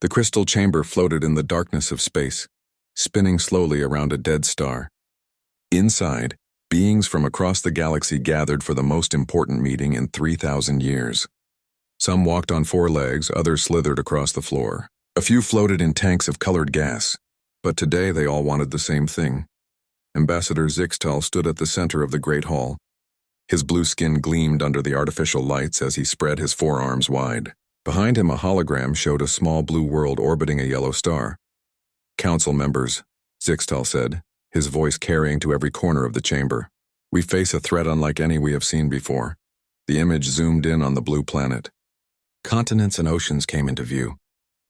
The crystal chamber floated in the darkness of space, spinning slowly around a dead star. Inside, beings from across the galaxy gathered for the most important meeting in 3,000 years. Some walked on four legs, others slithered across the floor. A few floated in tanks of colored gas, but today they all wanted the same thing. Ambassador Zixtal stood at the center of the Great Hall. His blue skin gleamed under the artificial lights as he spread his forearms wide. Behind him, a hologram showed a small blue world orbiting a yellow star. "Council members," Zixtal said, his voice carrying to every corner of the chamber. "We face a threat unlike any we have seen before." The image zoomed in on the blue planet. Continents and oceans came into view.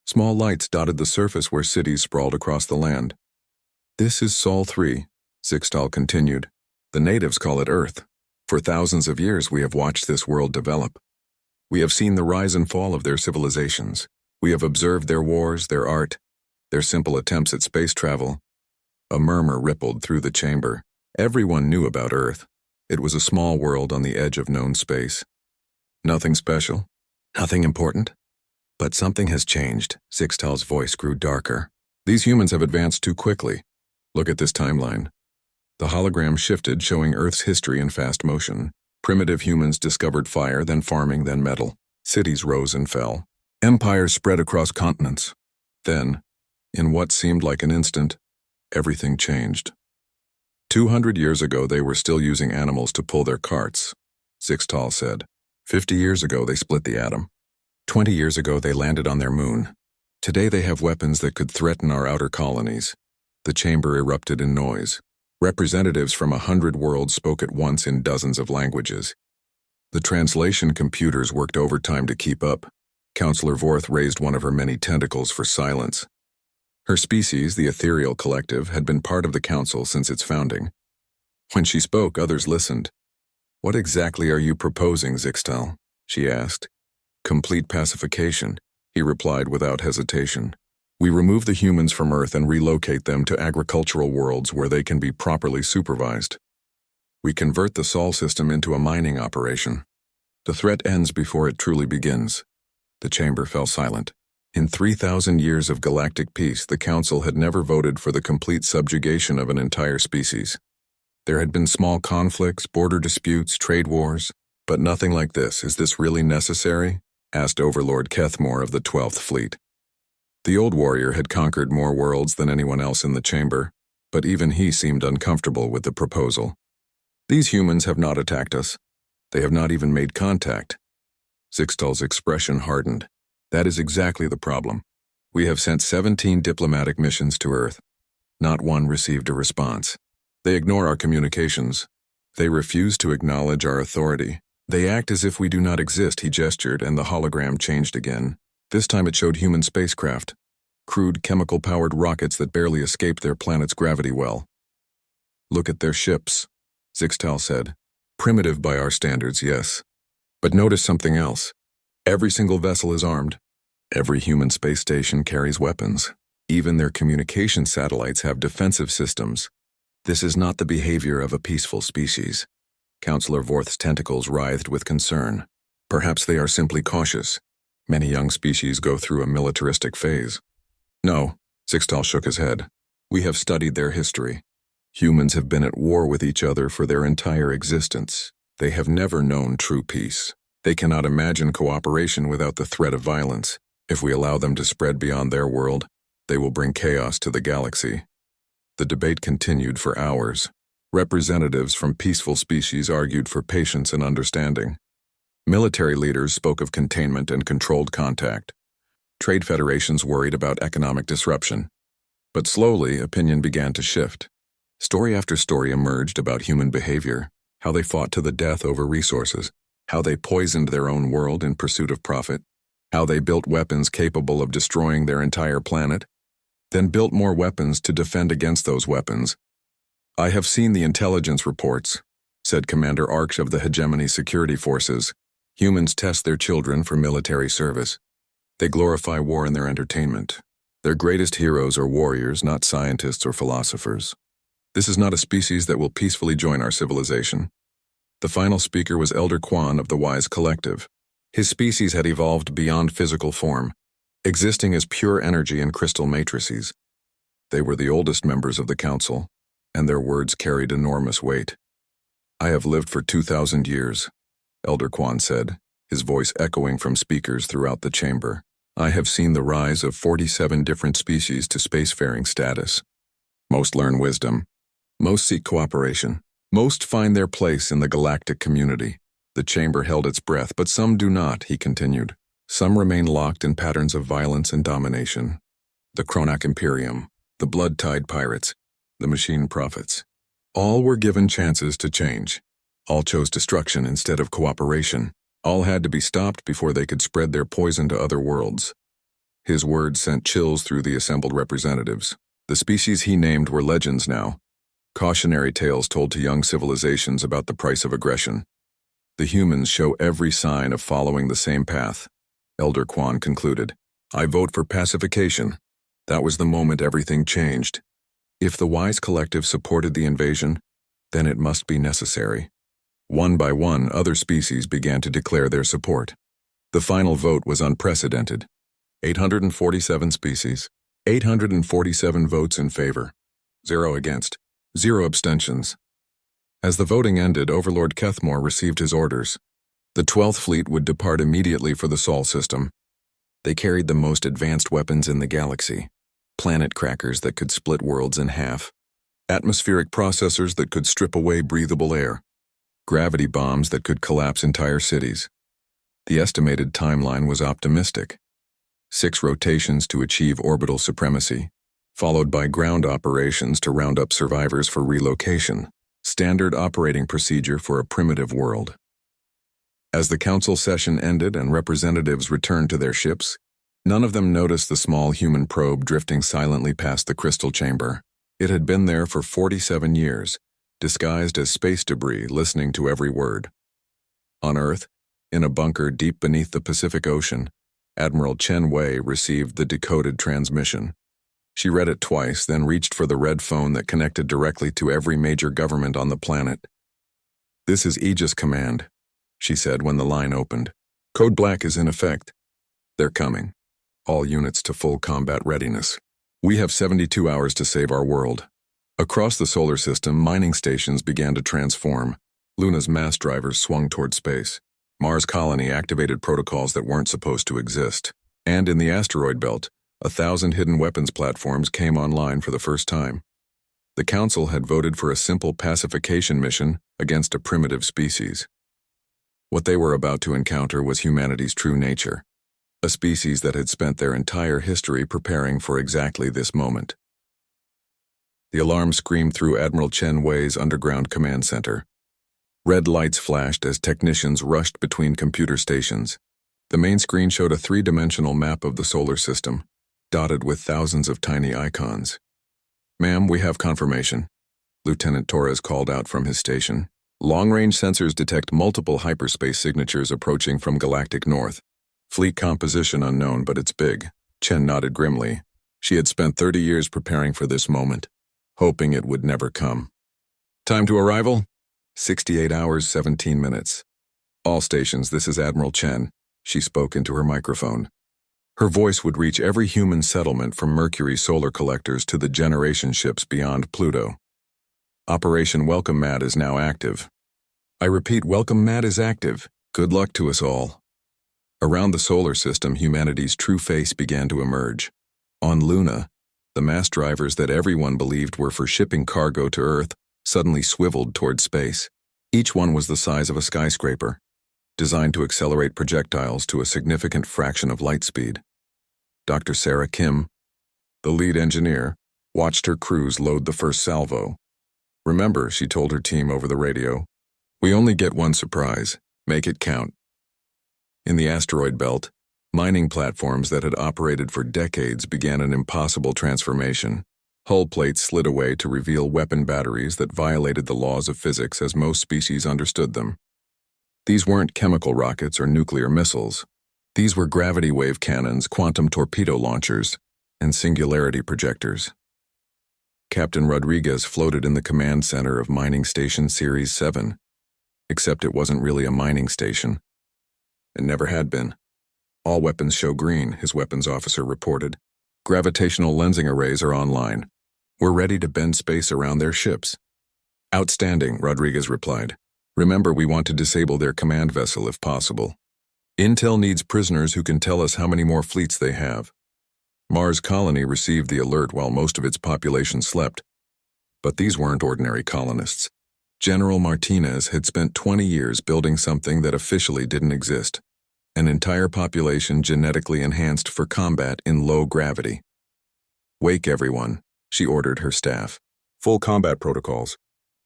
Small lights dotted the surface where cities sprawled across the land. "This is Sol 3, Zixtal continued. "The natives call it Earth. For thousands of years we have watched this world develop. We have seen the rise and fall of their civilizations. We have observed their wars, their art, their simple attempts at space travel." A murmur rippled through the chamber. Everyone knew about Earth. It was a small world on the edge of known space. Nothing special, nothing important. But something has changed. Zixtal's voice grew darker. "These humans have advanced too quickly. Look at this timeline." The hologram shifted, showing Earth's history in fast motion. Primitive humans discovered fire, then farming, then metal. Cities rose and fell. Empires spread across continents. Then, in what seemed like an instant, everything changed. 200 years ago, they were still using animals to pull their carts, Zixtal said. 50 years ago, they split the atom. 20 years ago, they landed on their moon. Today, they have weapons that could threaten our outer colonies. The chamber erupted in noise. Representatives from 100 worlds spoke at once in dozens of languages. The translation computers worked overtime to keep up. Counselor Vorth raised one of her many tentacles for silence. Her species, the Ethereal Collective, had been part of the council since its founding. When she spoke, others listened. "What exactly are you proposing, Zixtal?" she asked. "Complete pacification," he replied without hesitation. "We remove the humans from Earth and relocate them to agricultural worlds where they can be properly supervised. We convert the Sol system into a mining operation. The threat ends before it truly begins." The chamber fell silent. In 3,000 years of galactic peace, the Council had never voted for the complete subjugation of an entire species. There had been small conflicts, border disputes, trade wars, but nothing like this. "Is this really necessary?" asked Overlord Kethmore of the 12th Fleet. The old warrior had conquered more worlds than anyone else in the chamber, but even he seemed uncomfortable with the proposal. "These humans have not attacked us. They have not even made contact." Zixtal's expression hardened. "That is exactly the problem. We have sent 17 diplomatic missions to Earth. Not one received a response. They ignore our communications. They refuse to acknowledge our authority. They act as if we do not exist," he gestured, and the hologram changed again. This time it showed human spacecraft, crude chemical-powered rockets that barely escaped their planet's gravity well. "Look at their ships," Zixtal said. "Primitive by our standards, yes. But notice something else. Every single vessel is armed. Every human space station carries weapons. Even their communication satellites have defensive systems. This is not the behavior of a peaceful species." Counselor Vorth's tentacles writhed with concern. "Perhaps they are simply cautious. Many young species go through a militaristic phase." "No," Zixtal shook his head. "We have studied their history. Humans have been at war with each other for their entire existence. They have never known true peace. They cannot imagine cooperation without the threat of violence. If we allow them to spread beyond their world, they will bring chaos to the galaxy." The debate continued for hours. Representatives from peaceful species argued for patience and understanding. Military leaders spoke of containment and controlled contact. Trade federations worried about economic disruption. But slowly, opinion began to shift. Story after story emerged about human behavior, how they fought to the death over resources, how they poisoned their own world in pursuit of profit, how they built weapons capable of destroying their entire planet, then built more weapons to defend against those weapons. "I have seen the intelligence reports," said Commander Arksh of the Hegemony Security Forces. "Humans test their children for military service. They glorify war in their entertainment. Their greatest heroes are warriors, not scientists or philosophers. This is not a species that will peacefully join our civilization." The final speaker was Elder Quan of the Wise Collective. His species had evolved beyond physical form. existing as pure energy in crystal matrices. They were the oldest members of the council, and their words carried enormous weight. "I have lived for 2,000 years," Elder Quan said, his voice echoing from speakers throughout the chamber. "I have seen the rise of 47 different species to spacefaring status. Most learn wisdom. Most seek cooperation. Most find their place in the galactic community." The chamber held its breath, but some do not, he continued. Some remain locked in patterns of violence and domination. The Chronac Imperium, the Blood-Tide Pirates, the Machine Prophets. All were given chances to change. All chose destruction instead of cooperation. All had to be stopped before they could spread their poison to other worlds. His words sent chills through the assembled representatives. The species he named were legends now. Cautionary tales told to young civilizations about the price of aggression. The humans show every sign of following the same path. Elder Quan concluded. "I vote for pacification." That was the moment everything changed. If the wise collective supported the invasion, then it must be necessary. One by one, other species began to declare their support. The final vote was unprecedented. 847 species, 847 votes in favor, 0 against, 0 abstentions. As the voting ended, Overlord Kethmore received his orders. The 12th Fleet would depart immediately for the Sol system. They carried the most advanced weapons in the galaxy. Planet crackers that could split worlds in half. Atmospheric processors that could strip away breathable air. Gravity bombs that could collapse entire cities. The estimated timeline was optimistic. 6 rotations to achieve orbital supremacy, followed by ground operations to round up survivors for relocation. Standard operating procedure for a primitive world. As the council session ended and representatives returned to their ships, none of them noticed the small human probe drifting silently past the crystal chamber. It had been there for 47 years, disguised as space debris, listening to every word. On Earth, in a bunker deep beneath the Pacific Ocean, Admiral Chen Wei received the decoded transmission. She read it twice, then reached for the red phone that connected directly to every major government on the planet. "This is Aegis Command," she said when the line opened. "Code Black is in effect. They're coming. All units to full combat readiness. We have 72 hours to save our world." Across the solar system, mining stations began to transform. Luna's mass drivers swung toward space. Mars Colony activated protocols that weren't supposed to exist. And in the asteroid belt, 1,000 hidden weapons platforms came online for the first time. The Council had voted for a simple pacification mission against a primitive species. What they were about to encounter was humanity's true nature, a species that had spent their entire history preparing for exactly this moment. The alarm screamed through Admiral Chen Wei's underground command center. Red lights flashed as technicians rushed between computer stations. The main screen showed a 3-dimensional map of the solar system, dotted with thousands of tiny icons. "Ma'am, we have confirmation," Lieutenant Torres called out from his station. "Long-range sensors detect multiple hyperspace signatures approaching from galactic north. Fleet composition unknown, but it's big." Chen nodded grimly. She had spent 30 years preparing for this moment, hoping it would never come. "Time to arrival? 68 hours, 17 minutes. All stations, this is Admiral Chen." She spoke into her microphone. Her voice would reach every human settlement from Mercury solar collectors to the generation ships beyond Pluto. "Operation Welcome Mat is now active. I repeat, Welcome Mat is active. Good luck to us all." Around the solar system, humanity's true face began to emerge. On Luna, the mass drivers that everyone believed were for shipping cargo to Earth suddenly swiveled toward space. Each one was the size of a skyscraper, designed to accelerate projectiles to a significant fraction of light speed. Dr. Sarah Kim, the lead engineer, watched her crews load the first salvo. "Remember," she told her team over the radio, "we only get one surprise. Make it count." In the asteroid belt, mining platforms that had operated for decades began an impossible transformation. Hull plates slid away to reveal weapon batteries that violated the laws of physics as most species understood them. These weren't chemical rockets or nuclear missiles. These were gravity wave cannons, quantum torpedo launchers, and singularity projectors. Captain Rodriguez floated in the command center of Mining Station Series 7, except it wasn't really a mining station. It never had been. All weapons show green, his weapons officer reported. Gravitational lensing arrays are online. We're ready to bend space around their ships. Outstanding, Rodriguez replied. Remember, we want to disable their command vessel if possible. Intel needs prisoners who can tell us how many more fleets they have. Mars Colony received the alert while most of its population slept. But these weren't ordinary colonists. General Martinez had spent 20 years building something that officially didn't exist. An entire population genetically enhanced for combat in low gravity. Wake everyone, she ordered her staff. Full combat protocols.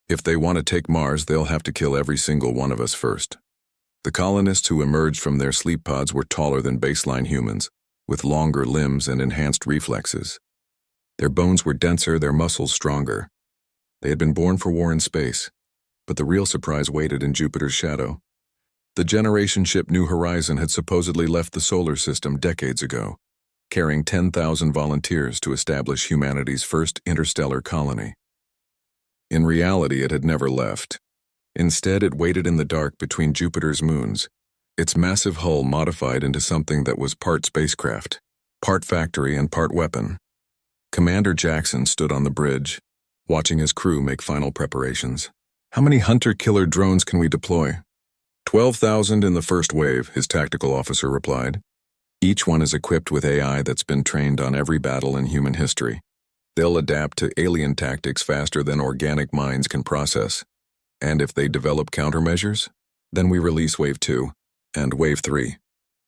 If they want to take Mars, they'll have to kill every single one of us first. The colonists who emerged from their sleep pods were taller than baseline humans, with longer limbs and enhanced reflexes. Their bones were denser, their muscles stronger. They had been born for war in space, but the real surprise waited in Jupiter's shadow. The generation ship New Horizon had supposedly left the solar system decades ago, carrying 10,000 volunteers to establish humanity's first interstellar colony. In reality, it had never left. Instead, it waited in the dark between Jupiter's moons, its massive hull modified into something that was part spacecraft, part factory and part weapon. Commander Jackson stood on the bridge, watching his crew make final preparations. How many hunter-killer drones can we deploy? 12,000 in the first wave, his tactical officer replied. Each one is equipped with AI that's been trained on every battle in human history. They'll adapt to alien tactics faster than organic minds can process. And if they develop countermeasures, then we release Wave 2, and Wave 3,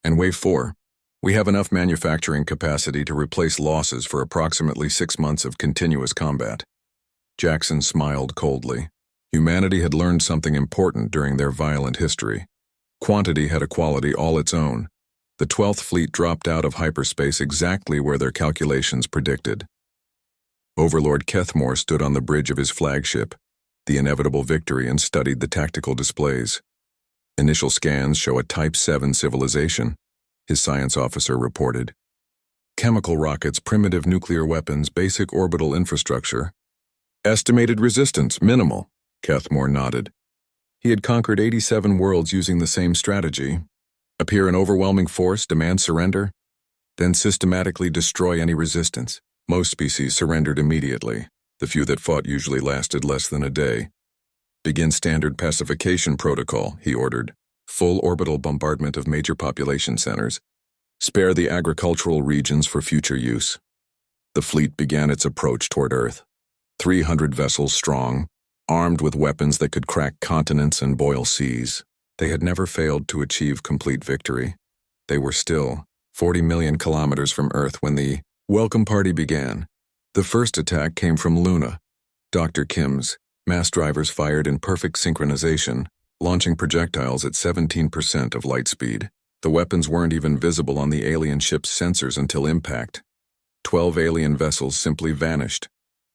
and Wave 4. We have enough manufacturing capacity to replace losses for approximately 6 months of continuous combat. Jackson smiled coldly. Humanity had learned something important during their violent history. Quantity had a quality all its own. The 12th Fleet dropped out of hyperspace exactly where their calculations predicted. Overlord Kethmore stood on the bridge of his flagship, the inevitable Victory, and studied the tactical displays. Initial scans show a Type 7 civilization, his science officer reported. Chemical rockets, primitive nuclear weapons, basic orbital infrastructure. Estimated resistance, minimal, Kethmore nodded. He had conquered 87 worlds using the same strategy. Appear in overwhelming force, demand surrender, then systematically destroy any resistance. Most species surrendered immediately. The few that fought usually lasted less than a day. Begin standard pacification protocol, he ordered. Full orbital bombardment of major population centers. Spare the agricultural regions for future use. The fleet began its approach toward Earth. 300 vessels strong, armed with weapons that could crack continents and boil seas. They had never failed to achieve complete victory. They were still 40 million kilometers from Earth when the welcome party began. The first attack came from Luna. Dr. Kim's mass drivers fired in perfect synchronization, launching projectiles at 17% of light speed. The weapons weren't even visible on the alien ship's sensors until impact. 12 alien vessels simply vanished,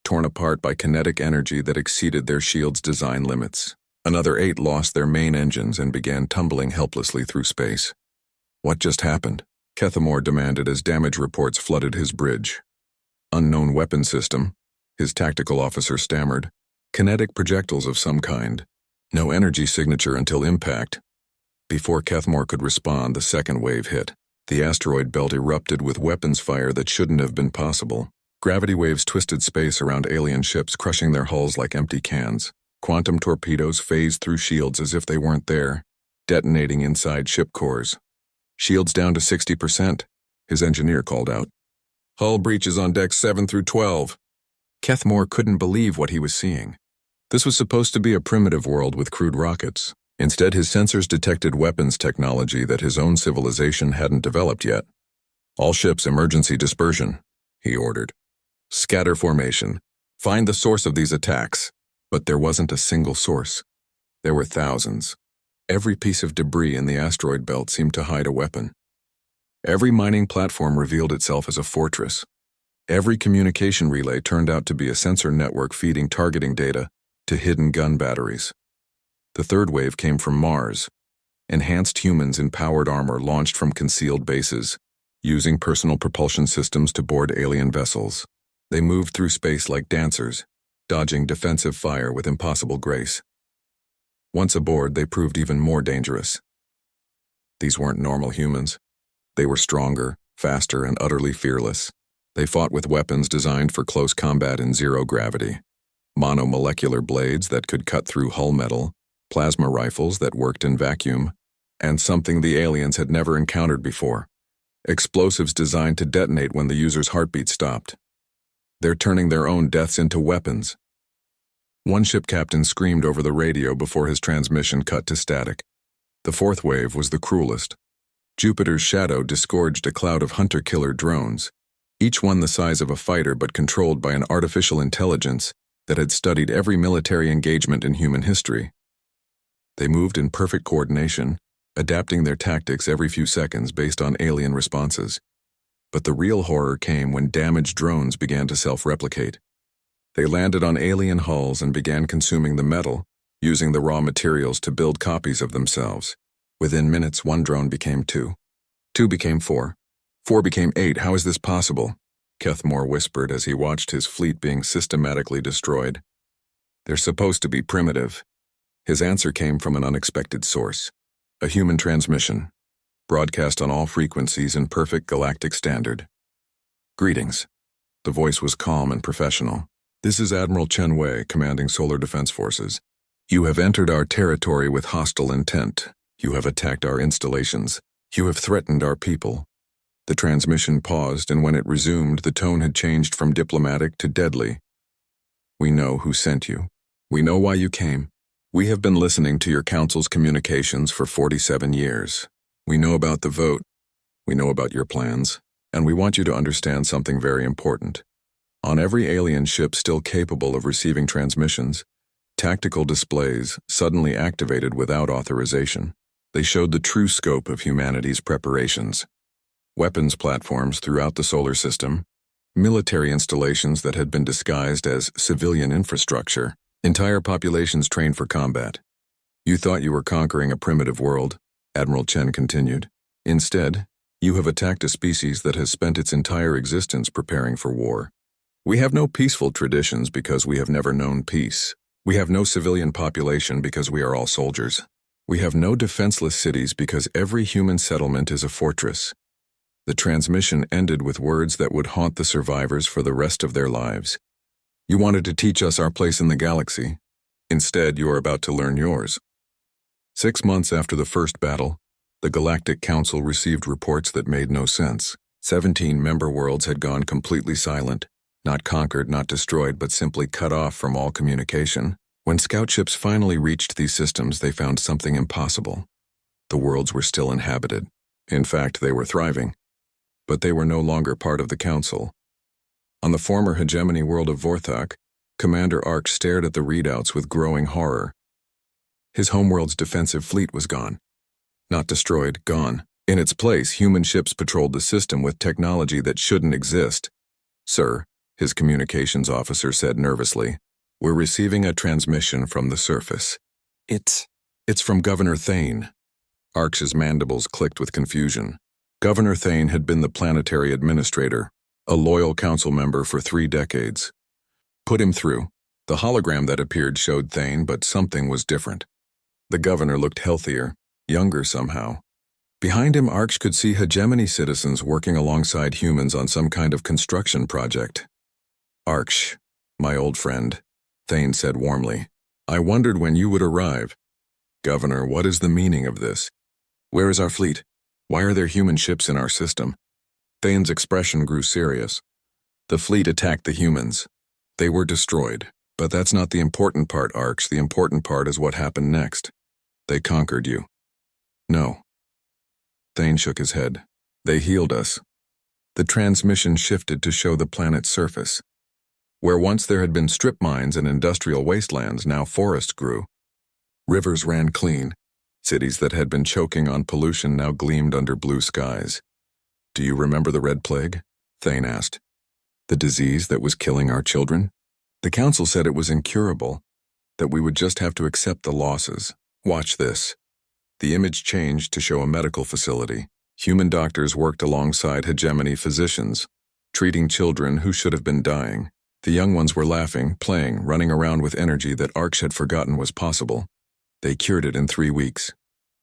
torn apart by kinetic energy that exceeded their shield's design limits. Another 8 lost their main engines and began tumbling helplessly through space. What just happened? Kethmore demanded as damage reports flooded his bridge. Unknown weapon system, his tactical officer stammered. Kinetic projectiles of some kind. No energy signature until impact. Before Kethmore could respond, the second wave hit. The asteroid belt erupted with weapons fire that shouldn't have been possible. Gravity waves twisted space around alien ships, crushing their hulls like empty cans. Quantum torpedoes phased through shields as if they weren't there, detonating inside ship cores. Shields down to 60%, his engineer called out. Hull breaches on decks 7 through 12. Kethmore couldn't believe what he was seeing. This was supposed to be a primitive world with crude rockets. Instead, his sensors detected weapons technology that his own civilization hadn't developed yet. All ships emergency dispersion, he ordered. Scatter formation. Find the source of these attacks. But there wasn't a single source. There were thousands. Every piece of debris in the asteroid belt seemed to hide a weapon. Every mining platform revealed itself as a fortress. Every communication relay turned out to be a sensor network feeding targeting data to hidden gun batteries. The third wave came from Mars. Enhanced humans in powered armor launched from concealed bases, using personal propulsion systems to board alien vessels. They moved through space like dancers, dodging defensive fire with impossible grace. Once aboard, they proved even more dangerous. These weren't normal humans. They were stronger, faster, and utterly fearless. They fought with weapons designed for close combat in zero gravity. Monomolecular blades that could cut through hull metal, plasma rifles that worked in vacuum, and something the aliens had never encountered before: explosives designed to detonate when the user's heartbeat stopped. They're turning their own deaths into weapons. One ship captain screamed over the radio before his transmission cut to static. The fourth wave was the cruelest. Jupiter's shadow disgorged a cloud of hunter-killer drones, each one the size of a fighter but controlled by an artificial intelligence that had studied every military engagement in human history. They moved in perfect coordination, adapting their tactics every few seconds based on alien responses. But the real horror came when damaged drones began to self-replicate. They landed on alien hulls and began consuming the metal, using the raw materials to build copies of themselves. Within minutes, one drone became 2. 2 became 4. 4 became 8. How is this possible? Kethmore whispered as he watched his fleet being systematically destroyed. They're supposed to be primitive. His answer came from an unexpected source: a human transmission, broadcast on all frequencies in perfect galactic standard. Greetings. The voice was calm and professional. This is Admiral Chen Wei, commanding Solar Defense Forces. You have entered our territory with hostile intent. You have attacked our installations. You have threatened our people. The transmission paused, and when it resumed, the tone had changed from diplomatic to deadly. We know who sent you. We know why you came. We have been listening to your council's communications for 47 years. We know about the vote. We know about your plans. And we want you to understand something very important. On every alien ship still capable of receiving transmissions, tactical displays suddenly activated without authorization. They showed the true scope of humanity's preparations. Weapons platforms throughout the solar system, military installations that had been disguised as civilian infrastructure, entire populations trained for combat. You thought you were conquering a primitive world, Admiral Chen continued. Instead, you have attacked a species that has spent its entire existence preparing for war. We have no peaceful traditions because we have never known peace. We have no civilian population because we are all soldiers. We have no defenseless cities because every human settlement is a fortress. The transmission ended with words that would haunt the survivors for the rest of their lives. You wanted to teach us our place in the galaxy. Instead, you are about to learn yours. 6 months after the first battle, the Galactic Council received reports that made no sense. 17 member worlds had gone completely silent, not conquered, not destroyed, but simply cut off from all communication. When scout ships finally reached these systems, they found something impossible. The worlds were still inhabited. In fact, they were thriving. But they were no longer part of the Council. On the former hegemony world of Vorthok, Commander Ark stared at the readouts with growing horror. His homeworld's defensive fleet was gone. Not destroyed, gone. In its place, human ships patrolled the system with technology that shouldn't exist. Sir, his communications officer said nervously, we're receiving a transmission from the surface. It's from Governor Thane. Ark's mandibles clicked with confusion. Governor Thane had been the planetary administrator, a loyal council member for 3 decades. Put him through. The hologram that appeared showed Thane, but something was different. The governor looked healthier, younger somehow. Behind him, Arch could see hegemony citizens working alongside humans on some kind of construction project. Arch, my old friend, Thane said warmly. I wondered when you would arrive. Governor, what is the meaning of this? Where is our fleet? Why are there human ships in our system? Thane's expression grew serious. The fleet attacked the humans. They were destroyed. But that's not the important part, Arch. The important part is what happened next. They conquered you. No. Thane shook his head. They healed us. The transmission shifted to show the planet's surface. Where once there had been strip mines and industrial wastelands, now forest grew. Rivers ran clean. Cities that had been choking on pollution now gleamed under blue skies. Do you remember the Red Plague? Thane asked. The disease that was killing our children? The council said it was incurable, that we would just have to accept the losses. Watch this. The image changed to show a medical facility. Human doctors worked alongside hegemony physicians, treating children who should have been dying. The young ones were laughing, playing, running around with energy that Arch had forgotten was possible. They cured it in 3 weeks,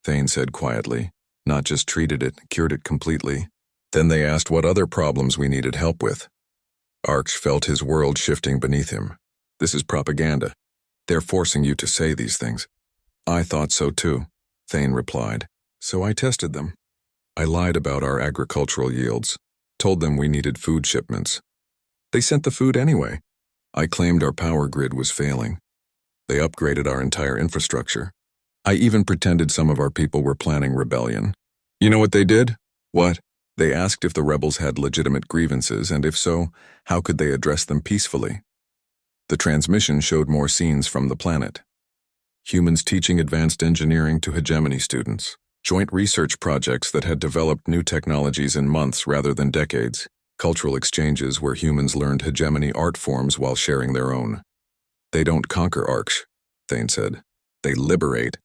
Thane said quietly. not just treated it, cured it completely. Then they asked what other problems we needed help with. Arch felt his world shifting beneath him. This is propaganda. They're forcing you to say these things. I thought so too, Thane replied. So I tested them. I lied about our agricultural yields, told them we needed food shipments. They sent the food anyway. I claimed our power grid was failing. They upgraded our entire infrastructure. I even pretended some of our people were planning rebellion. You know what they did? What? They asked if the rebels had legitimate grievances, and if so, how could they address them peacefully? The transmission showed more scenes from the planet. Humans teaching advanced engineering to hegemony students. Joint research projects that had developed new technologies in months rather than decades. Cultural exchanges where humans learned hegemony art forms while sharing their own. They don't conquer Arch, Thane said. They liberate,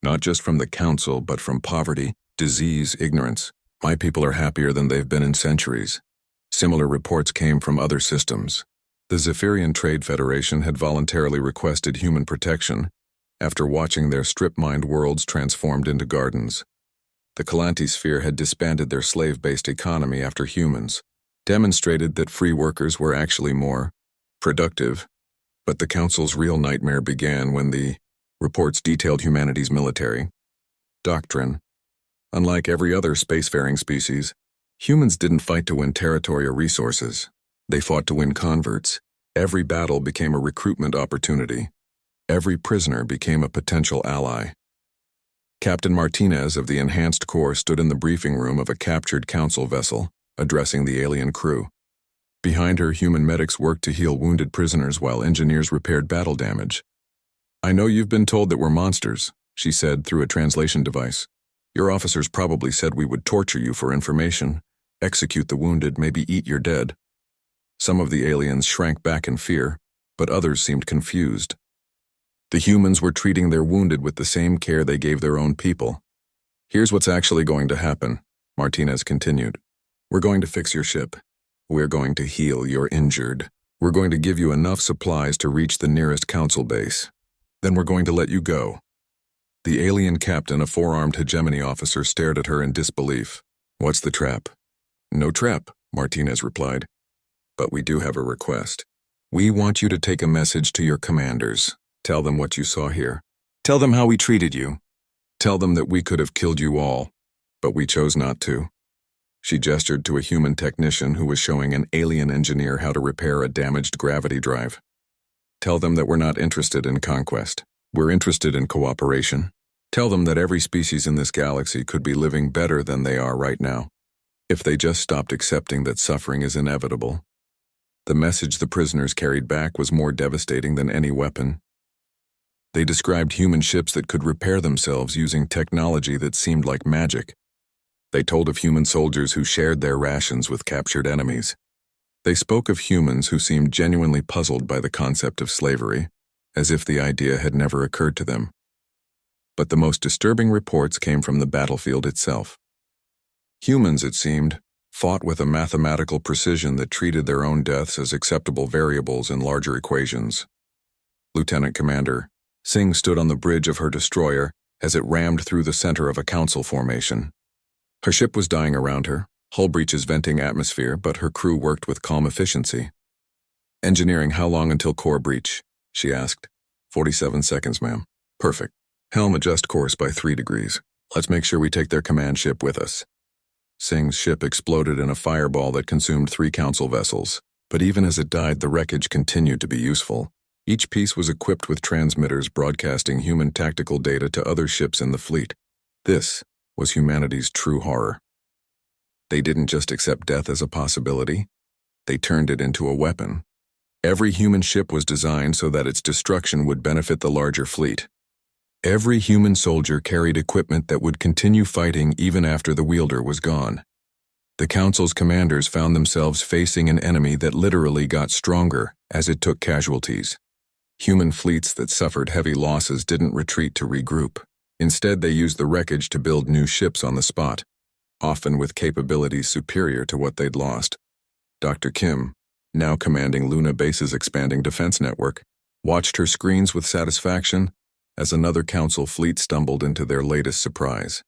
not just from the council, but from poverty, disease, ignorance. My people are happier than they've been in centuries. Similar reports came from other systems. The Zephyrian Trade Federation had voluntarily requested human protection after watching their strip-mined worlds transformed into gardens. The Kalanti Sphere had disbanded their slave-based economy after humans demonstrated that free workers were actually more productive. But the Council's real nightmare began when the reports detailed humanity's military doctrine. Unlike every other spacefaring species, humans didn't fight to win territory or resources. They fought to win converts. Every battle became a recruitment opportunity. Every prisoner became a potential ally. Captain Martinez of the Enhanced Corps stood in the briefing room of a captured Council vessel, addressing the alien crew. Behind her, human medics worked to heal wounded prisoners while engineers repaired battle damage. I know you've been told that we're monsters, she said through a translation device. Your officers probably said we would torture you for information, execute the wounded, maybe eat your dead. Some of the aliens shrank back in fear, but others seemed confused. The humans were treating their wounded with the same care they gave their own people. Here's what's actually going to happen, Martinez continued. We're going to fix your ship. We're going to heal your injured. We're going to give you enough supplies to reach the nearest council base. Then we're going to let you go. The alien captain, a four-armed hegemony officer, stared at her in disbelief. What's the trap? No trap, Martinez replied. But we do have a request. We want you to take a message to your commanders. Tell them what you saw here. Tell them how we treated you. Tell them that we could have killed you all, but we chose not to. She gestured to a human technician who was showing an alien engineer how to repair a damaged gravity drive. Tell them that we're not interested in conquest. We're interested in cooperation. Tell them that every species in this galaxy could be living better than they are right now, if they just stopped accepting that suffering is inevitable. The message the prisoners carried back was more devastating than any weapon. They described human ships that could repair themselves using technology that seemed like magic. They told of human soldiers who shared their rations with captured enemies. They spoke of humans who seemed genuinely puzzled by the concept of slavery, as if the idea had never occurred to them. But the most disturbing reports came from the battlefield itself. Humans, it seemed, fought with a mathematical precision that treated their own deaths as acceptable variables in larger equations. Lieutenant Commander Singh stood on the bridge of her destroyer as it rammed through the center of a council formation. Her ship was dying around her, hull breaches venting atmosphere, but her crew worked with calm efficiency. Engineering, how long until core breach? She asked. 47 seconds, ma'am. Perfect. Helm, adjust course by 3 degrees. Let's make sure we take their command ship with us. Singh's ship exploded in a fireball that consumed 3 council vessels, but even as it died, the wreckage continued to be useful. Each piece was equipped with transmitters broadcasting human tactical data to other ships in the fleet. This was humanity's true horror. They didn't just accept death as a possibility, they turned it into a weapon. Every human ship was designed so that its destruction would benefit the larger fleet. Every human soldier carried equipment that would continue fighting even after the wielder was gone. The Council's commanders found themselves facing an enemy that literally got stronger as it took casualties. Human fleets that suffered heavy losses didn't retreat to regroup. Instead, they used the wreckage to build new ships on the spot, often with capabilities superior to what they'd lost. Dr. Kim, now commanding Luna Base's expanding defense network, watched her screens with satisfaction as another Council fleet stumbled into their latest surprise.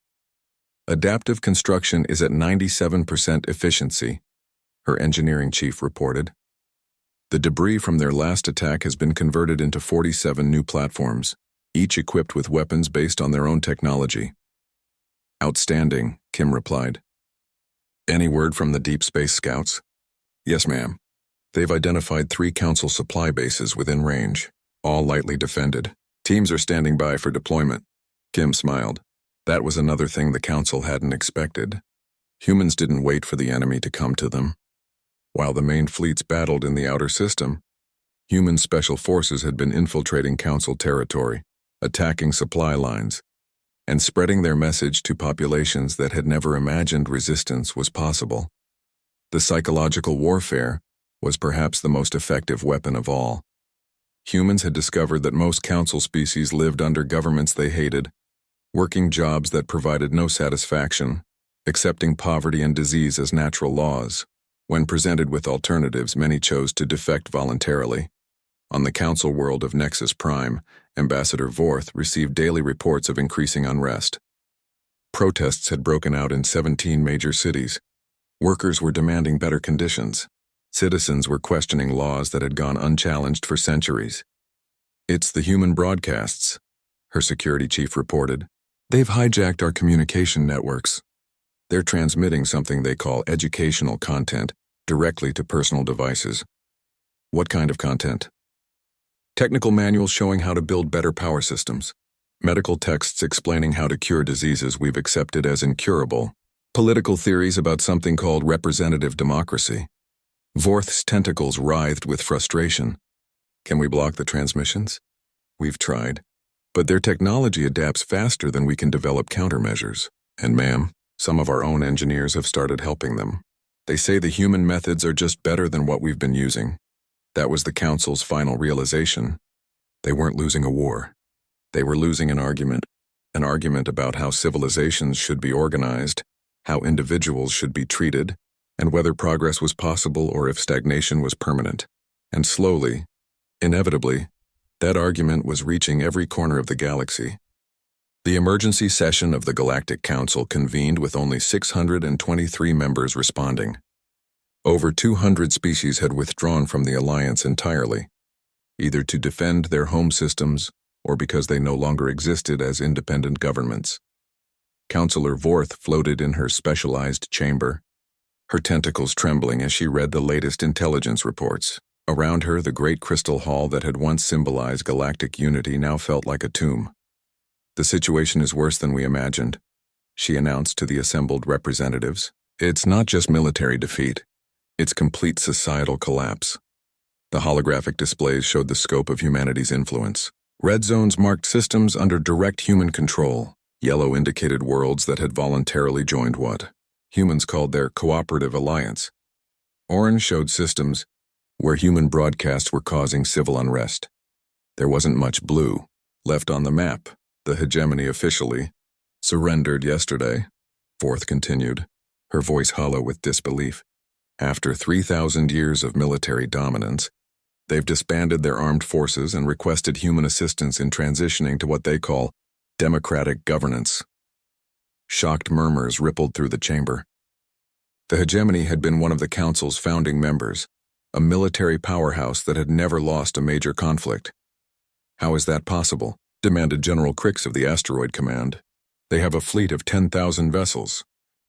Adaptive construction is at 97% efficiency, her engineering chief reported. The debris from their last attack has been converted into 47 new platforms, each equipped with weapons based on their own technology. Outstanding, Kim replied. Any word from the Deep Space Scouts? Yes, ma'am. They've identified 3 Council supply bases within range, all lightly defended. Teams are standing by for deployment. Kim smiled. That was another thing the Council hadn't expected. Humans didn't wait for the enemy to come to them. While the main fleets battled in the outer system, human special forces had been infiltrating Council territory, attacking supply lines, and spreading their message to populations that had never imagined resistance was possible. The psychological warfare was perhaps the most effective weapon of all. Humans had discovered that most Council species lived under governments they hated, working jobs that provided no satisfaction, accepting poverty and disease as natural laws. When presented with alternatives, many chose to defect voluntarily. On the Council world of Nexus Prime, Ambassador Vorth received daily reports of increasing unrest. Protests had broken out in 17 major cities. Workers were demanding better conditions. Citizens were questioning laws that had gone unchallenged for centuries. It's the human broadcasts, her security chief reported. They've hijacked our communication networks. They're transmitting something they call educational content directly to personal devices. What kind of content? Technical manuals showing how to build better power systems. Medical texts explaining how to cure diseases we've accepted as incurable. Political theories about something called representative democracy. Vorth's tentacles writhed with frustration. Can we block the transmissions? We've tried. But their technology adapts faster than we can develop countermeasures. And ma'am, some of our own engineers have started helping them. They say the human methods are just better than what we've been using. That was the Council's final realization. They weren't losing a war. They were losing an argument about how civilizations should be organized, how individuals should be treated, and whether progress was possible or if stagnation was permanent. And slowly, inevitably, that argument was reaching every corner of the galaxy. The emergency session of the Galactic Council convened with only 623 members responding. Over 200 species had withdrawn from the Alliance entirely, either to defend their home systems or because they no longer existed as independent governments. Councillor Vorth floated in her specialized chamber, her tentacles trembling as she read the latest intelligence reports. Around her, the great crystal hall that had once symbolized galactic unity now felt like a tomb. The situation is worse than we imagined, she announced to the assembled representatives. It's not just military defeat, it's complete societal collapse. The holographic displays showed the scope of humanity's influence. Red zones marked systems under direct human control. Yellow indicated worlds that had voluntarily joined what humans called their cooperative alliance. Orange showed systems where human broadcasts were causing civil unrest. There wasn't much blue left on the map. The hegemony officially surrendered yesterday, Vorth continued, her voice hollow with disbelief. After 3,000 years of military dominance, they've disbanded their armed forces and requested human assistance in transitioning to what they call democratic governance. Shocked murmurs rippled through the chamber. The hegemony had been one of the Council's founding members, a military powerhouse that had never lost a major conflict. How is that possible? Demanded General Crix of the Asteroid Command. They have a fleet of 10,000 vessels.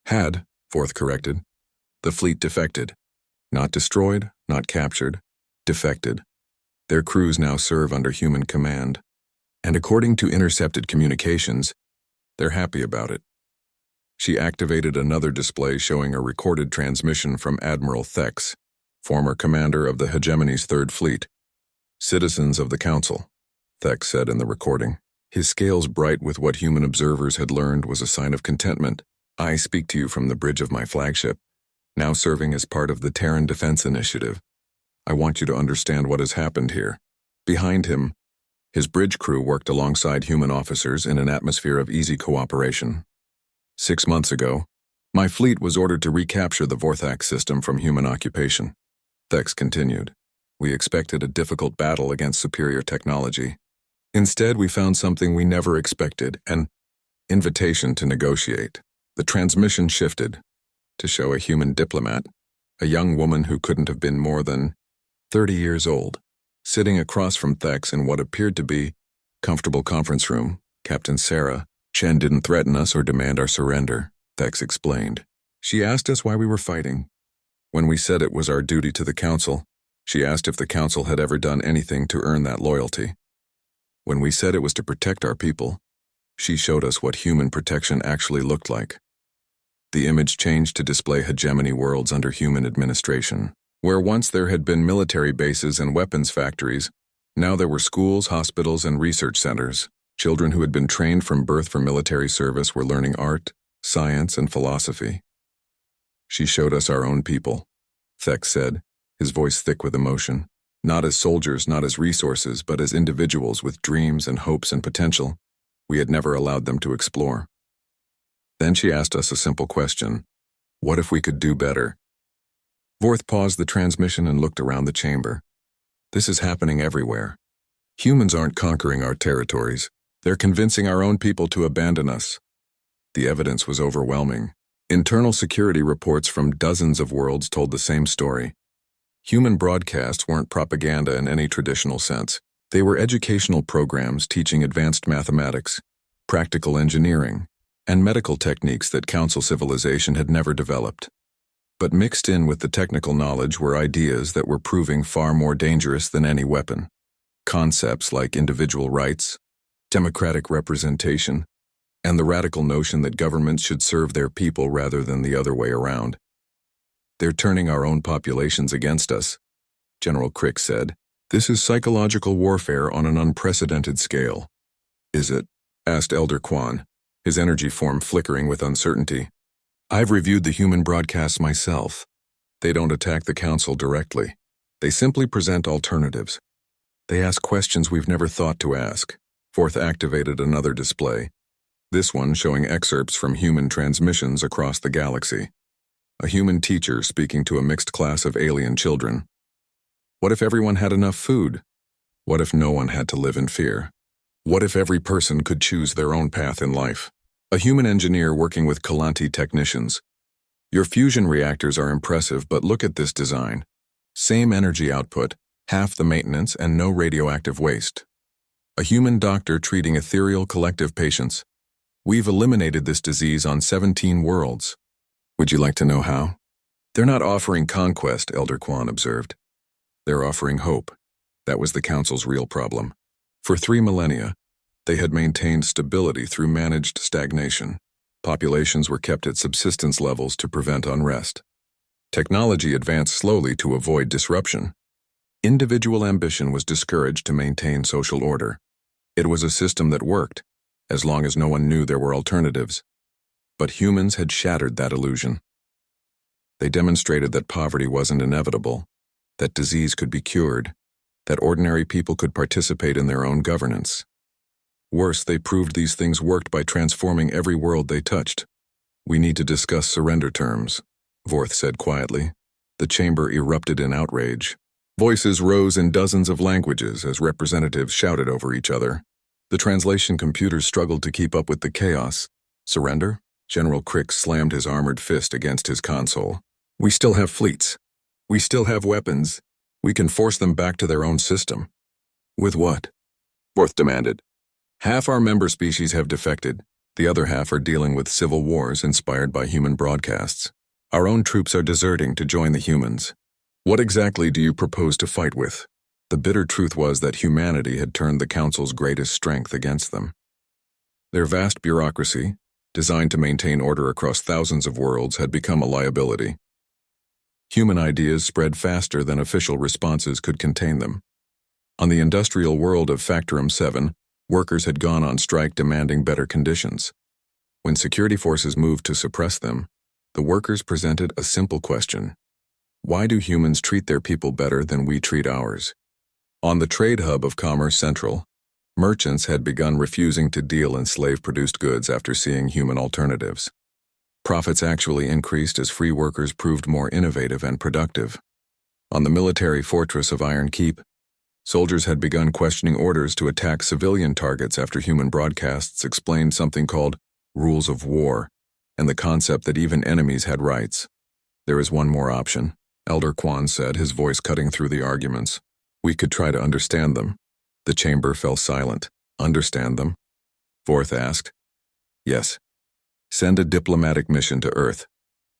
Had, Vorth corrected. The fleet defected. Not destroyed, not captured. Defected. Their crews now serve under human command. And according to intercepted communications, they're happy about it. She activated another display showing a recorded transmission from Admiral Thex, former commander of the hegemony's Third Fleet. Citizens of the Council, Thex said in the recording. His scales bright with what human observers had learned was a sign of contentment. I speak to you from the bridge of my flagship, now serving as part of the Terran Defense Initiative. I want you to understand what has happened here. Behind him, his bridge crew worked alongside human officers in an atmosphere of easy cooperation. 6 months ago, my fleet was ordered to recapture the Vorthax system from human occupation. Thex continued. We expected a difficult battle against superior technology. Instead, we found something we never expected, an invitation to negotiate. The transmission shifted to show a human diplomat, a young woman who couldn't have been more than 30 years old, sitting across from Thex in what appeared to be a comfortable conference room. Captain Sarah, Chen didn't threaten us or demand our surrender, Thex explained. She asked us why we were fighting. When we said it was our duty to the Council, she asked if the Council had ever done anything to earn that loyalty. When we said it was to protect our people, she showed us what human protection actually looked like. The image changed to display hegemony worlds under human administration. Where once there had been military bases and weapons factories, now there were schools, hospitals, and research centers. Children who had been trained from birth for military service were learning art, science, and philosophy. She showed us our own people, Thex said, his voice thick with emotion. Not as soldiers, not as resources, but as individuals with dreams and hopes and potential we had never allowed them to explore. Then she asked us a simple question. What if we could do better? Vorth paused the transmission and looked around the chamber. This is happening everywhere. Humans aren't conquering our territories. They're convincing our own people to abandon us. The evidence was overwhelming. Internal security reports from dozens of worlds told the same story. Human broadcasts weren't propaganda in any traditional sense. They were educational programs teaching advanced mathematics, practical engineering, and medical techniques that Council civilization had never developed. But mixed in with the technical knowledge were ideas that were proving far more dangerous than any weapon. Concepts like individual rights, democratic representation, and the radical notion that governments should serve their people rather than the other way around. They're turning our own populations against us, General Crick said. This is psychological warfare on an unprecedented scale. Is it? Asked Elder Quan, his energy form flickering with uncertainty. I've reviewed the human broadcasts myself. They don't attack the Council directly. They simply present alternatives. They ask questions we've never thought to ask. Vorth activated another display, this one showing excerpts from human transmissions across the galaxy. A human teacher speaking to a mixed class of alien children. What if everyone had enough food? What if no one had to live in fear? What if every person could choose their own path in life? A human engineer working with Kalanti technicians. Your fusion reactors are impressive, but look at this design. Same energy output, half the maintenance, and no radioactive waste. A human doctor treating ethereal collective patients. We've eliminated this disease on 17 worlds. Would you like to know how? They're not offering conquest, Elder Quan observed. They're offering hope. That was the Council's real problem. For 3 millennia, they had maintained stability through managed stagnation. Populations were kept at subsistence levels to prevent unrest. Technology advanced slowly to avoid disruption. Individual ambition was discouraged to maintain social order. It was a system that worked, as long as no one knew there were alternatives. But humans had shattered that illusion. They demonstrated that poverty wasn't inevitable, that disease could be cured, that ordinary people could participate in their own governance. Worse, they proved these things worked by transforming every world they touched. We need to discuss surrender terms, Vorth said quietly. The chamber erupted in outrage. Voices rose in dozens of languages as representatives shouted over each other. The translation computers struggled to keep up with the chaos. Surrender? General Crick slammed his armored fist against his console. We still have fleets. We still have weapons. We can force them back to their own system. With what? Vorth demanded. Half our member species have defected. The other half are dealing with civil wars inspired by human broadcasts. Our own troops are deserting to join the humans. What exactly do you propose to fight with? The bitter truth was that humanity had turned the Council's greatest strength against them. Their vast bureaucracy, designed to maintain order across thousands of worlds, had become a liability. Human ideas spread faster than official responses could contain them. On the industrial world of Factorum 7, workers had gone on strike demanding better conditions. When security forces moved to suppress them, the workers presented a simple question. Why do humans treat their people better than we treat ours? On the trade hub of Commerce Central, merchants had begun refusing to deal in slave-produced goods after seeing human alternatives. Profits actually increased as free workers proved more innovative and productive. On the military fortress of Iron Keep, soldiers had begun questioning orders to attack civilian targets after human broadcasts explained something called rules of war, and the concept that even enemies had rights. There is one more option, Elder Quan said, his voice cutting through the arguments. We could try to understand them. The chamber fell silent. Understand them? Vorth asked. Yes. Send a diplomatic mission to Earth.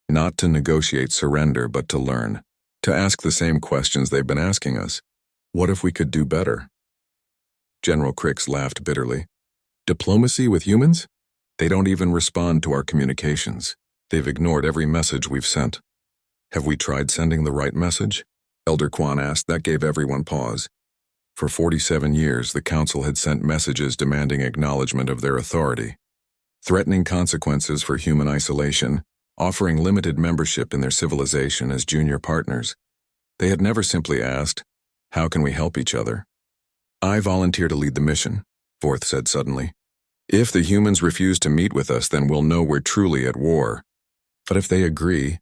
Not to negotiate surrender, but to learn. To ask the same questions they've been asking us. What if we could do better? General Crix laughed bitterly. Diplomacy with humans? They don't even respond to our communications. They've ignored every message we've sent. Have we tried sending the right message? Elder Quan asked. That gave everyone pause. For 47 years, the Council had sent messages demanding acknowledgement of their authority, threatening consequences for human isolation, offering limited membership in their civilization as junior partners. They had never simply asked, how can we help each other? I volunteer to lead the mission, Vorth said suddenly. If the humans refuse to meet with us, then we'll know we're truly at war. But if they agree,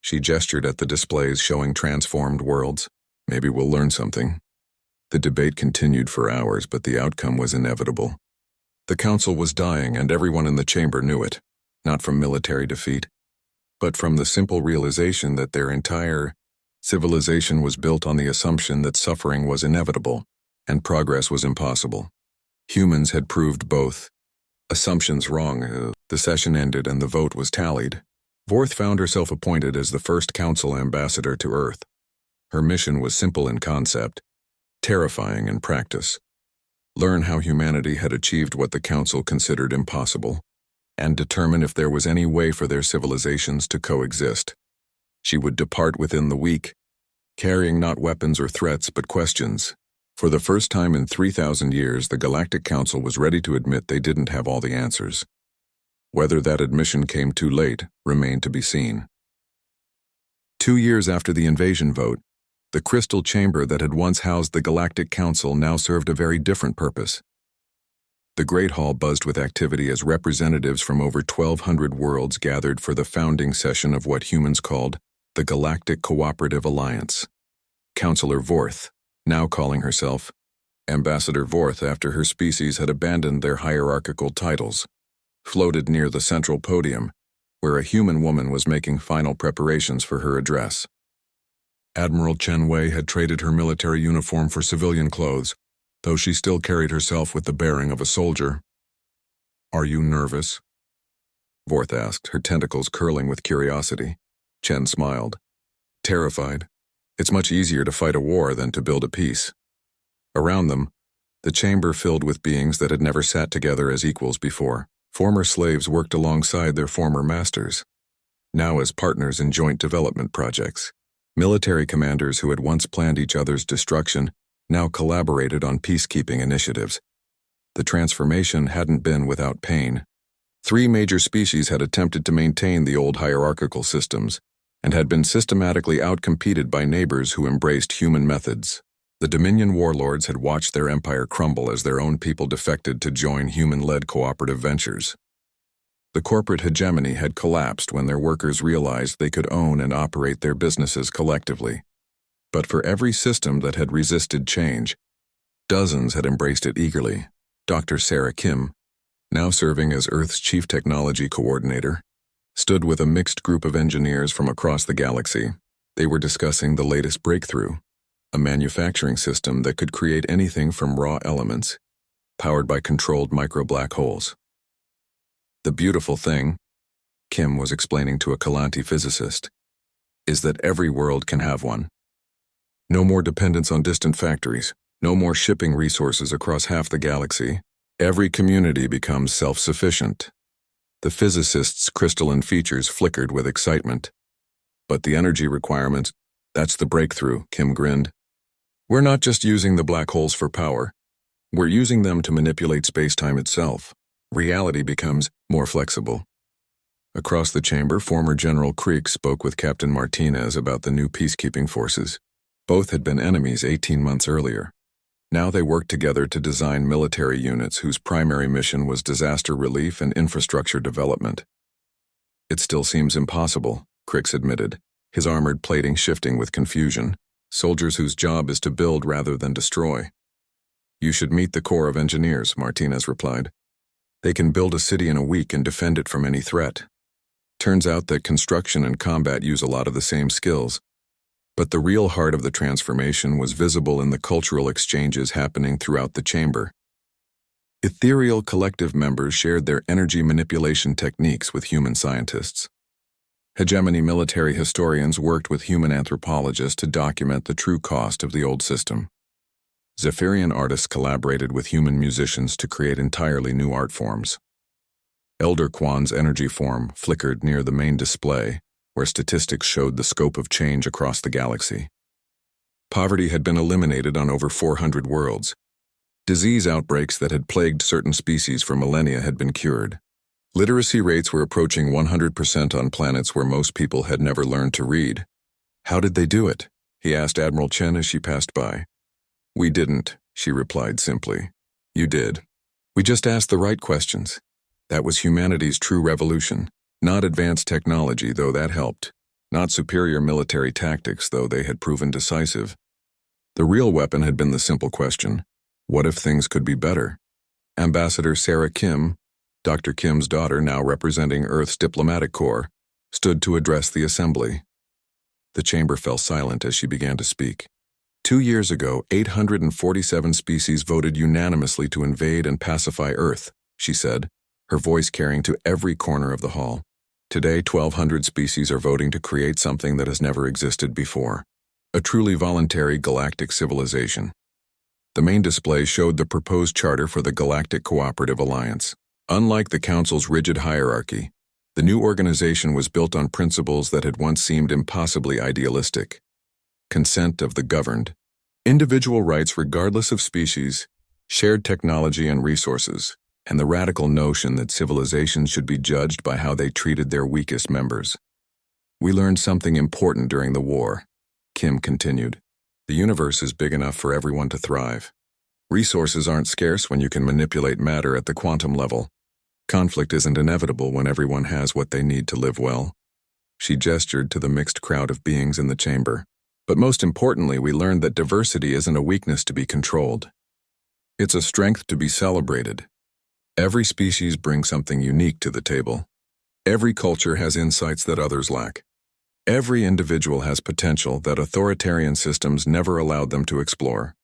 she gestured at the displays showing transformed worlds, maybe we'll learn something. The debate continued for hours, but the outcome was inevitable. The Council was dying, and everyone in the chamber knew it, not from military defeat, but from the simple realization that their entire civilization was built on the assumption that suffering was inevitable and progress was impossible. Humans had proved both assumptions wrong. The session ended and the vote was tallied. Vorth found herself appointed as the first Council ambassador to Earth. Her mission was simple in concept, terrifying in practice. Learn how humanity had achieved what the Council considered impossible, and determine if there was any way for their civilizations to coexist. She would depart within the week, carrying not weapons or threats but questions. For the first time in 3,000 years, the Galactic Council was ready to admit they didn't have all the answers. Whether that admission came too late remained to be seen. 2 years after the invasion vote, the crystal chamber that had once housed the Galactic Council now served a very different purpose. The Great Hall buzzed with activity as representatives from over 1,200 worlds gathered for the founding session of what humans called the Galactic Cooperative Alliance. Councillor Vorth, now calling herself Ambassador Vorth after her species had abandoned their hierarchical titles, floated near the central podium, where a human woman was making final preparations for her address. Admiral Chen Wei had traded her military uniform for civilian clothes, though she still carried herself with the bearing of a soldier. Are you nervous? Vorth asked, her tentacles curling with curiosity. Chen smiled. Terrified. It's much easier to fight a war than to build a peace. Around them, the chamber filled with beings that had never sat together as equals before. Former slaves worked alongside their former masters, now as partners in joint development projects. Military commanders who had once planned each other's destruction now collaborated on peacekeeping initiatives. The transformation hadn't been without pain. 3 major species had attempted to maintain the old hierarchical systems and had been systematically outcompeted by neighbors who embraced human methods. The Dominion warlords had watched their empire crumble as their own people defected to join human-led cooperative ventures. The corporate hegemony had collapsed when their workers realized they could own and operate their businesses collectively. But for every system that had resisted change, dozens had embraced it eagerly. Dr. Sarah Kim, now serving as Earth's chief technology coordinator, stood with a mixed group of engineers from across the galaxy. They were discussing the latest breakthrough, a manufacturing system that could create anything from raw elements, powered by controlled micro-black holes. The beautiful thing, Kim was explaining to a Kalanti physicist, is that every world can have one. No more dependence on distant factories, no more shipping resources across half the galaxy. Every community becomes self-sufficient. The physicist's crystalline features flickered with excitement. But the energy requirements, that's the breakthrough, Kim grinned. We're not just using the black holes for power. We're using them to manipulate space-time itself. Reality becomes more flexible. Across the chamber, former General Creek spoke with Captain Martinez about the new peacekeeping forces. Both had been enemies 18 months earlier. Now they worked together to design military units whose primary mission was disaster relief and infrastructure development. It still seems impossible, Crix admitted, his armored plating shifting with confusion. Soldiers whose job is to build rather than destroy. You should meet the Corps of Engineers, Martinez replied. They can build a city in a week and defend it from any threat. Turns out that construction and combat use a lot of the same skills, but the real heart of the transformation was visible in the cultural exchanges happening throughout the chamber. Ethereal collective members shared their energy manipulation techniques with human scientists. Hegemony military historians worked with human anthropologists to document the true cost of the old system. Zephyrian artists collaborated with human musicians to create entirely new art forms. Elder Quan's energy form flickered near the main display, where statistics showed the scope of change across the galaxy. Poverty had been eliminated on over 400 worlds. Disease outbreaks that had plagued certain species for millennia had been cured. Literacy rates were approaching 100% on planets where most people had never learned to read. "How did they do it?" he asked Admiral Chen as she passed by. "We didn't," she replied simply. "You did. We just asked the right questions. That was humanity's true revolution. Not advanced technology, though that helped. Not superior military tactics, though they had proven decisive. The real weapon had been the simple question, what if things could be better?" Ambassador Sarah Kim, Dr. Kim's daughter now representing Earth's diplomatic corps, stood to address the assembly. The chamber fell silent as she began to speak. 2 years ago, 847 species voted unanimously to invade and pacify Earth, she said, her voice carrying to every corner of the hall. Today, 1,200 species are voting to create something that has never existed before. A truly voluntary galactic civilization. The main display showed the proposed charter for the Galactic Cooperative Alliance. Unlike the Council's rigid hierarchy, the new organization was built on principles that had once seemed impossibly idealistic. Consent of the governed, individual rights regardless of species, shared technology and resources, and the radical notion that civilizations should be judged by how they treated their weakest members. "We learned something important during the war," Kim continued. "The universe is big enough for everyone to thrive. Resources aren't scarce when you can manipulate matter at the quantum level. Conflict isn't inevitable when everyone has what they need to live well." She gestured to the mixed crowd of beings in the chamber. "But most importantly, we learned that diversity isn't a weakness to be controlled. It's a strength to be celebrated. Every species brings something unique to the table. Every culture has insights that others lack. Every individual has potential that authoritarian systems never allowed them to explore."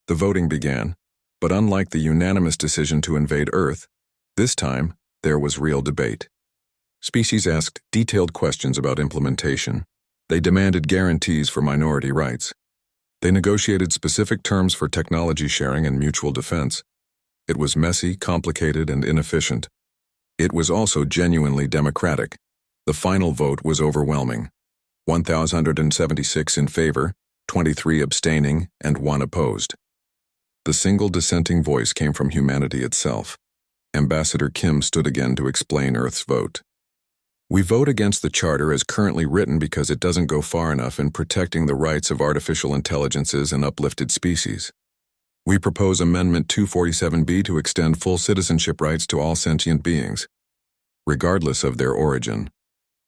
The voting began, but unlike the unanimous decision to invade Earth, this time there was real debate. Species asked detailed questions about implementation. They demanded guarantees for minority rights. They negotiated specific terms for technology sharing and mutual defense. It was messy, complicated, and inefficient. It was also genuinely democratic. The final vote was overwhelming. 1,076 in favor, 23 abstaining, and 1 opposed. The single dissenting voice came from humanity itself. Ambassador Kim stood again to explain Earth's vote. "We vote against the charter as currently written because it doesn't go far enough in protecting the rights of artificial intelligences and uplifted species. We propose Amendment 247B to extend full citizenship rights to all sentient beings, regardless of their origin."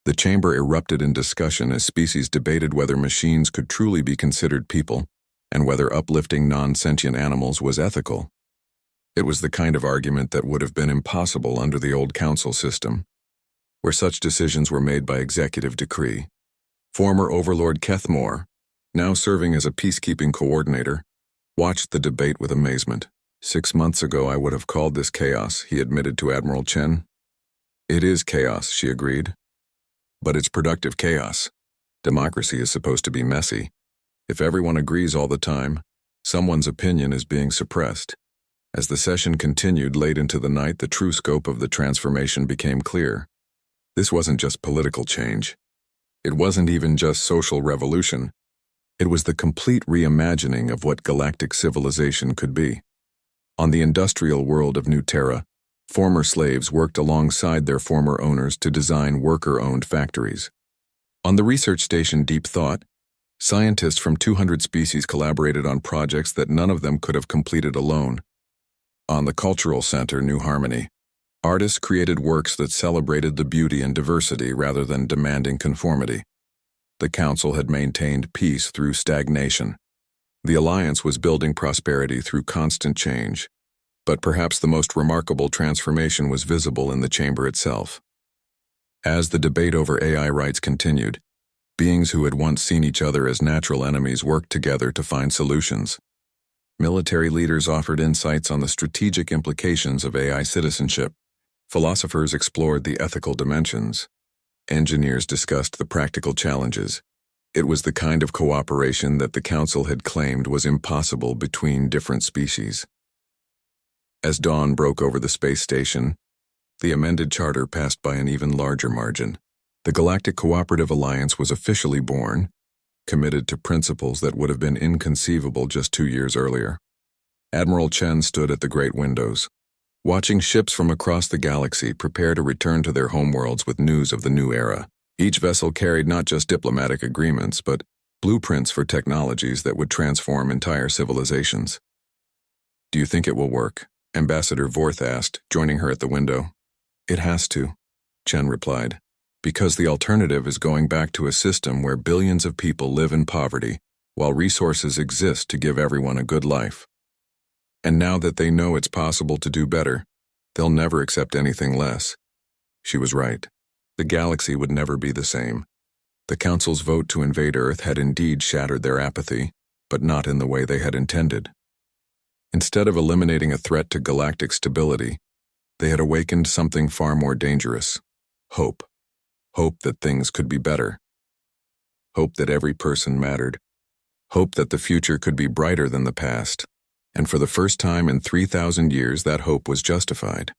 The chamber erupted in discussion as species debated whether machines could truly be considered people and whether uplifting non-sentient animals was ethical. It was the kind of argument that would have been impossible under the old council system, where such decisions were made by executive decree. Former Overlord Kethmore, now serving as a peacekeeping coordinator, watched the debate with amazement. 6 months ago I would have called this chaos, he admitted to Admiral Chen. "It is chaos," she agreed. "But it's productive chaos. Democracy is supposed to be messy. If everyone agrees all the time, someone's opinion is being suppressed." As the session continued late into the night, the true scope of the transformation became clear. This wasn't just political change. It wasn't even just social revolution. It was the complete reimagining of what galactic civilization could be. On the industrial world of New Terra, former slaves worked alongside their former owners to design worker-owned factories. On the research station Deep Thought, scientists from 200 species collaborated on projects that none of them could have completed alone. On the cultural center New Harmony, artists created works that celebrated the beauty and diversity rather than demanding conformity. The council had maintained peace through stagnation. The alliance was building prosperity through constant change. But perhaps the most remarkable transformation was visible in the chamber itself. As the debate over AI rights continued, beings who had once seen each other as natural enemies worked together to find solutions. Military leaders offered insights on the strategic implications of AI citizenship. Philosophers explored the ethical dimensions. Engineers discussed the practical challenges. It was the kind of cooperation that the Council had claimed was impossible between different species. As dawn broke over the space station, the amended charter passed by an even larger margin. The Galactic Cooperative Alliance was officially born, committed to principles that would have been inconceivable just 2 years earlier. Admiral Chen stood at the great windows, watching ships from across the galaxy prepare to return to their homeworlds with news of the new era. Each vessel carried not just diplomatic agreements, but blueprints for technologies that would transform entire civilizations. "Do you think it will work?" Ambassador Vorth asked, joining her at the window. "It has to," Chen replied, "because the alternative is going back to a system where billions of people live in poverty while resources exist to give everyone a good life. And now that they know it's possible to do better, they'll never accept anything less." She was right. The galaxy would never be the same. The Council's vote to invade Earth had indeed shattered their apathy, but not in the way they had intended. Instead of eliminating a threat to galactic stability, they had awakened something far more dangerous: hope. Hope that things could be better. Hope that every person mattered. Hope that the future could be brighter than the past. And for the first time in 3,000 years, that hope was justified.